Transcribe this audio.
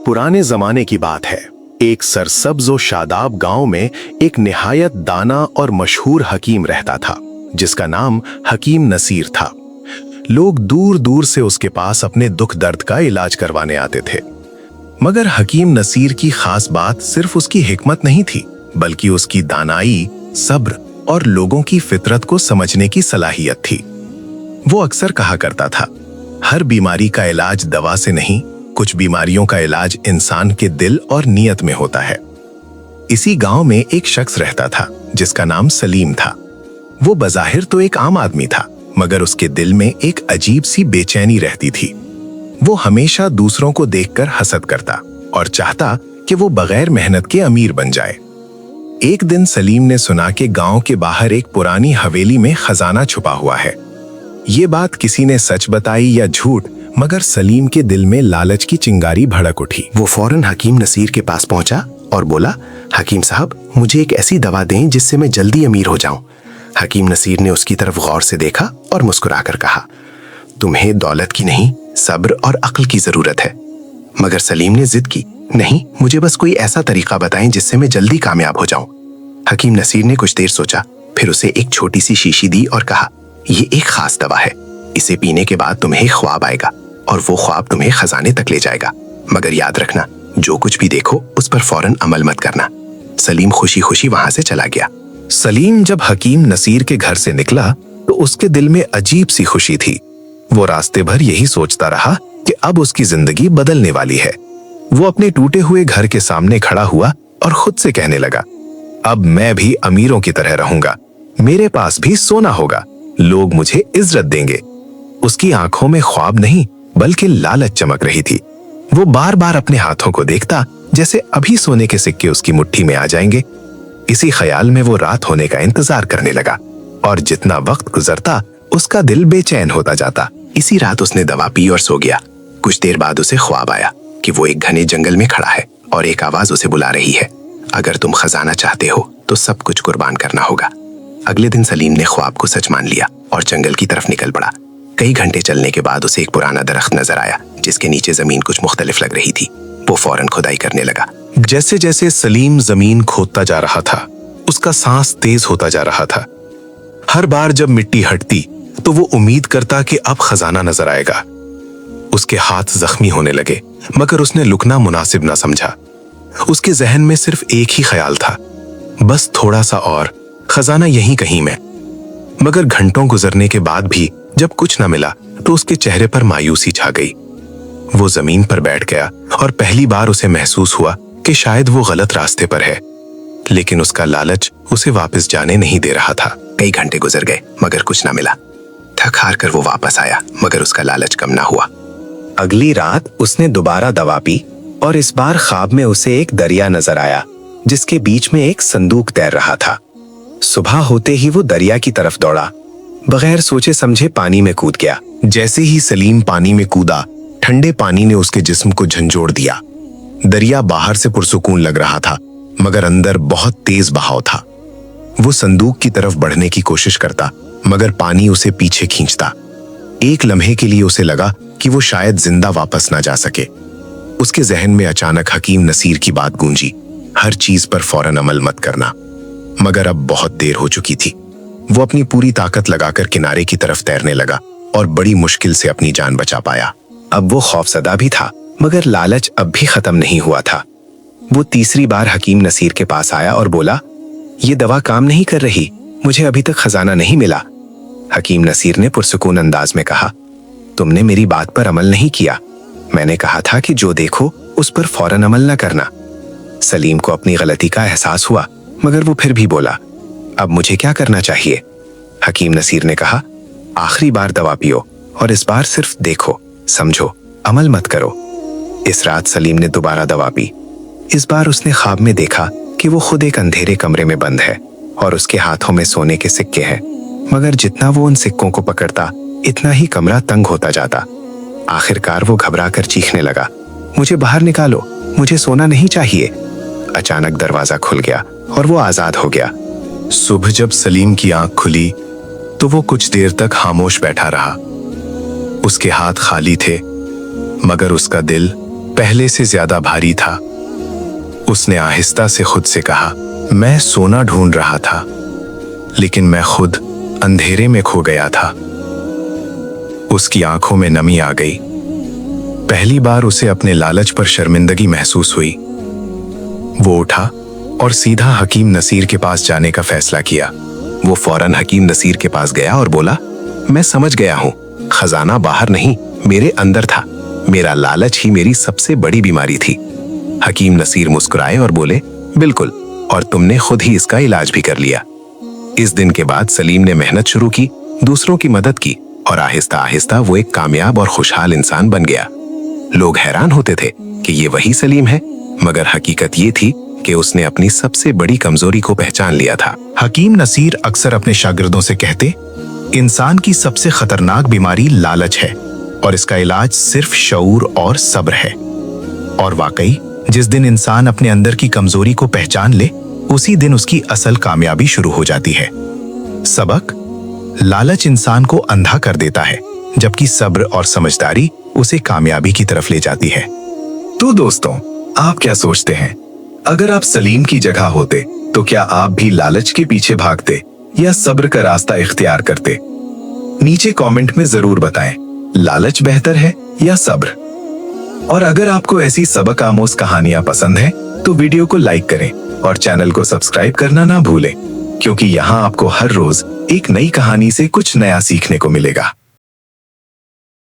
पुराने जमाने की बात है। एक सरसब्ज और शादाब गांव में एक निहायत दाना और मशहूर हकीम रहता था, जिसका नाम हकीम नसीर था। लोग दूर दूर से उसके पास अपने दुख दर्द का इलाज करवाने आते थे। मगर हकीम नसीर की खास बात सिर्फ उसकी हिकमत नहीं थी, बल्कि उसकी दानाई, सब्र और लोगों की फितरत को समझने की सलाहियत थी। वो अक्सर कहा करता था, हर बीमारी का इलाज दवा से नहीं, कुछ बीमारियों का इलाज इंसान के दिल और नीयत में होता है। इसी गांव में एक शख्स रहता था जिसका नाम सलीम था। वो बज़ाहिर तो एक आम आदमी था, मगर उसके दिल में एक अजीब सी बेचैनी रहती थी। वो हमेशा दूसरों को देखकर हसद करता और चाहता कि वो बगैर मेहनत के अमीर बन जाए। एक दिन सलीम ने सुना कि गांव के बाहर एक पुरानी हवेली में खजाना छुपा हुआ है। ये बात किसी ने सच बताई या झूठ, मगर सलीम के दिल में लालच की चिंगारी भड़क उठी। वो फौरन हकीम नसीर के पास पहुंचा और बोला, हकीम साहब, मुझे एक ऐसी दवा दें जिससे मैं जल्दी अमीर हो जाऊं। हकीम नसीर ने उसकी तरफ गौर से देखा और मुस्कुराकर कहा, तुम्हें दौलत की नहीं, सब्र और अक्ल की जरूरत है। मगर सलीम ने जिद की, नहीं, मुझे बस कोई ऐसा तरीका बताएं जिससे मैं जल्दी कामयाब हो जाऊं। हकीम नसीर ने कुछ देर सोचा, फिर उसे एक छोटी सी शीशी दी और कहा, ये एक खास दवा है, इसे पीने के बाद तुम्हें ख्वाब आएगा और वो ख्वाब तुम्हें खजाने तक ले जाएगा। मगर याद रखना, जो कुछ भी देखो उस पर फौरन अमल मत करना। सलीम खुशी खुशी वहां से चला गया। सलीम जब हकीम नसीर के घर से निकला तो उसके दिल में अजीब सी खुशी थी। वो रास्ते भर यही सोचता रहा कि अब उसकी जिंदगी बदलने वाली है। वो अपने टूटे हुए घर के सामने खड़ा हुआ और खुद से कहने लगा, अब मैं भी अमीरों की तरह रहूंगा, मेरे पास भी सोना होगा, लोग मुझे इज्जत देंगे। उसकी आंखों में ख्वाब नहीं बल्कि लालच चमक रही थी। वो बार बार अपने हाथों को देखता जैसे अभी सोने के सिक्के उसकी मुट्ठी में आ जाएंगे। इसी ख्याल में वो रात होने का इंतजार करने लगा और जितना वक्त गुजरता उसका दिल बेचैन होता जाता। इसी रात उसने दवा पी और सो गया। कुछ देर बाद उसे ख्वाब आया कि वो एक घने जंगल में खड़ा है और एक आवाज उसे बुला रही है, अगर तुम खजाना चाहते हो तो सब कुछ कुर्बान करना होगा। अगले दिन सलीम ने ख्वाब को सच मान लिया और जंगल की तरफ निकल पड़ा। कई घंटे चलने के बाद उसे एक पुराना दरख्त नजर आया जिसके नीचे जमीन कुछ मुख्तलिफ लग रही थी। वो फौरन खुदाई करने लगा। जैसे जैसे सलीम जमीन खोदता जा रहा था, उसका सांस तेज होता जा रहा था। हर बार जब मिट्टी हटती तो वो उम्मीद करता कि अब खजाना नजर आएगा। उसके हाथ जख्मी होने लगे, मगर उसने लुकना मुनासिब ना समझा। उसके जहन में सिर्फ एक ही ख्याल था, बस थोड़ा सा और, खजाना यहीं कहीं में। मगर घंटों गुजरने के बाद भी जब कुछ न मिला तो उसके चेहरे पर मायूसी छा गई। वो जमीन पर बैठ गया और पहली बार उसे महसूस हुआ कि शायद वो गलत रास्ते पर है, लेकिन उसका लालच उसे वापस जाने नहीं दे रहा था। कई घंटे गुजर गए मगर कुछ न मिला। थक हार कर वो वापस आया, मगर उसका लालच कम ना हुआ। अगली रात उसने दोबारा दवा पी और इस बार ख्वाब में उसे एक दरिया नजर आया जिसके बीच में एक संदूक तैर रहा था। सुबह होते ही वो दरिया की तरफ दौड़ा, बगैर सोचे समझे पानी में कूद गया। जैसे ही सलीम पानी में कूदा, ठंडे पानी ने उसके जिस्म को झंझोड़ दिया। दरिया बाहर से पुरसुकून लग रहा था, मगर अंदर बहुत तेज बहाव था। वो संदूक की तरफ बढ़ने की कोशिश करता, मगर पानी उसे पीछे खींचता। एक लम्हे के लिए उसे लगा कि वो शायद जिंदा वापस ना जा सके। उसके जहन में अचानक हकीम नसीर की बात गूंजी, हर चीज पर फौरन अमल मत करना। मगर अब बहुत देर हो चुकी थी। वो अपनी पूरी ताकत लगाकर किनारे की तरफ तैरने लगा और बड़ी मुश्किल से अपनी जान बचा पाया। अब वो खौफजदा भी था, मगर लालच अब भी खत्म नहीं हुआ था। वो तीसरी बार हकीम नसीर के पास आया और बोला, ये दवा काम नहीं कर रही, मुझे अभी तक खजाना नहीं मिला। हकीम नसीर ने पुरसुकून अंदाज में कहा, तुमने मेरी बात पर अमल नहीं किया। मैंने कहा था कि जो देखो उस पर फौरन अमल न करना। सलीम को अपनी गलती का एहसास हुआ, मगर वो फिर भी बोला, अब मुझे क्या करना चाहिए? हकीम नसीर ने कहा, आखिरी बार दवा पियो और इस बार सिर्फ देखो, समझो, अमल मत करो। इस रात सलीम ने दोबारा दवा पी। इस बार उसने ख्वाब में देखा कि वो खुद एक अंधेरे कमरे में बंद है और उसके हाथों में सोने के सिक्के हैं, मगर जितना वो उन सिक्कों को पकड़ता इतना ही कमरा तंग होता जाता। आखिरकार वो घबरा कर चीखने लगा, मुझे बाहर निकालो, मुझे सोना नहीं चाहिए। अचानक दरवाजा खुल गया और वो आजाद हो गया। सुबह जब सलीम की आंख खुली तो वो कुछ देर तक खामोश बैठा रहा। उसके हाथ खाली थे, मगर उसका दिल पहले से ज्यादा भारी था। उसने आहिस्ता से खुद से कहा, मैं सोना ढूंढ रहा था, लेकिन मैं खुद अंधेरे में खो गया था। उसकी आंखों में नमी आ गई। पहली बार उसे अपने लालच पर शर्मिंदगी महसूस हुई। वो उठा और सीधा हकीम नसीर के पास जाने का फैसला किया। वो फौरन हकीम नसीर के पास गया और बोला, मैं समझ गया हूँ, खजाना बाहर नहीं, मेरे अंदर था। मेरा लालच ही मेरी सबसे बड़ी बीमारी थी। हकीम नसीर मुस्कुराए और बोले, बिल्कुल, और तुमने खुद ही इसका इलाज भी कर लिया। इस दिन के बाद सलीम ने मेहनत शुरू की, दूसरों की मदद की और आहिस्ता आहिस्ता वो एक कामयाब और खुशहाल इंसान बन गया। लोग हैरान होते थे कि ये वही सलीम है, मगर हकीकत ये थी कि उसने अपनी सबसे बड़ी कमजोरी को पहचान लिया था। हकीम नसीर अक्सर अपने शागिर्दों से कहते, इंसान की सबसे खतरनाक बीमारी लालच है और इसका इलाज सिर्फ शऊर और सब्र है। और वाकई जिस दिन इंसान अपने अंदर की कमजोरी को पहचान ले, उसी दिन उसकी असल कामयाबी शुरू हो जाती है। सबक: लालच इंसान को अंधा कर देता है, जबकि सब्र और समझदारी उसे कामयाबी की तरफ ले जाती है। तो दोस्तों, आप क्या सोचते हैं? अगर आप सलीम की जगह होते तो क्या आप भी लालच के पीछे भागते या सब्र का रास्ता इख्तियार करते? नीचे कमेंट में जरूर बताएं, लालच बेहतर है या सब्र? और अगर आपको ऐसी सबक आमोज कहानियां पसंद हैं, तो वीडियो को लाइक करें और चैनल को सब्सक्राइब करना ना भूलें, क्योंकि यहाँ आपको हर रोज एक नई कहानी से कुछ नया सीखने को मिलेगा।